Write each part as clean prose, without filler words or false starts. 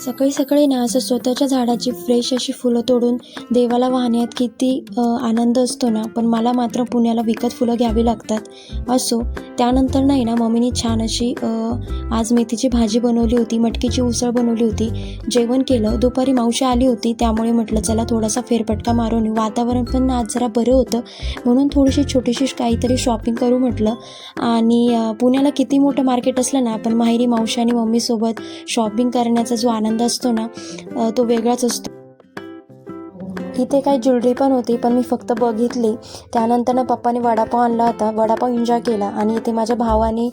सकाळी सकाळी ना असं स्वतःच्या झाडाची फ्रेश अशी फुलं तोडून देवाला वाहण्यात किती आनंद असतो ना. पण मला मात्र पुण्याला विकत फुलं घ्यावी लागतात. असो, त्यानंतर नाही ना मम्मीने छान अशी आज मेथीची भाजी बनवली होती, मटकीची उसळ बनवली होती, जेवण केलं. दुपारी मावशी आली होती, त्यामुळे म्हटलं चला थोडासा फेरफटका मारून येऊ. वातावरण पण आज जरा बरं होतं, म्हणून थोडीशी छोटीशी काहीतरी शॉपिंग करू म्हटलं. आणि पुण्याला किती मोठं मार्केट असलं ना, पण माहेरी मावशी आणि मम्मीसोबत शॉपिंग करण्याचा जो आनंद असतो ना, तो वेगळाच असतो. इथे काही ज्वेलरी पण होती, पण मी फक्त बघितली. त्यानंतर ना पप्पाने वडापाव आणला होता, वडापाव एन्जॉय केला. आणि इथे माझ्या भावाने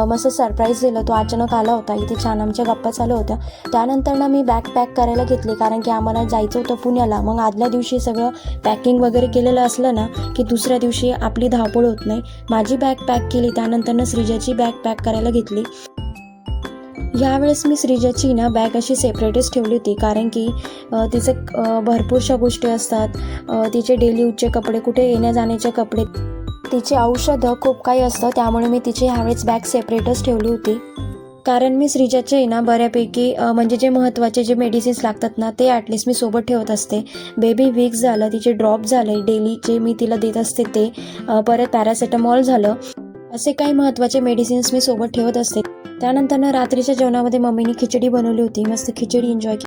मस्त सरप्राईज दिलं, तो अचानक आला होता. इथे छान आमच्या गप्पा चालू होत्या. त्यानंतर ना मी बॅग पॅक करायला घेतली, कारण की आम्हाला जायचं होतं पुण्याला. मग आदल्या दिवशी सगळं पॅकिंग वगैरे केलेलं असलं ना, की दुसऱ्या दिवशी आपली धावपळ होत नाही. माझी बॅग पॅक केली, त्यानंतर ना श्रीजाची बॅग पॅक करायला घेतली. यावेळेस मी श्रीजाची ना बॅग अशी सेपरेटच ठेवली होती, कारण की तिचे भरपूरशा गोष्टी असतात. तिचे डेली यूजचे कपडे, कुठे येण्या जाण्याचे कपडे, तिचे औषधं, खूप काही असतं. त्यामुळे मी तिची ह्यावेळेस बॅग सेपरेटच ठेवली होती. कारण मी श्रीजाचे ना बऱ्यापैकी म्हणजे जे महत्त्वाचे जे मेडिसिन्स लागतात ना, ते ॲटलिस्ट मी सोबत ठेवत असते. बेबी विक्स झालं, तिचे ड्रॉप झाले डेली जे मी तिला देत असते ते, परत पॅरासिटामॉल झालं, असे काही महत्त्वाचे मेडिसिन्स मी सोबत ठेवत असते. त्यानंतर ना रात्रीच्या जेवणामध्ये मम्मीने खिचडी बनवली होती. मस्त खिचडी एन्जॉय केली.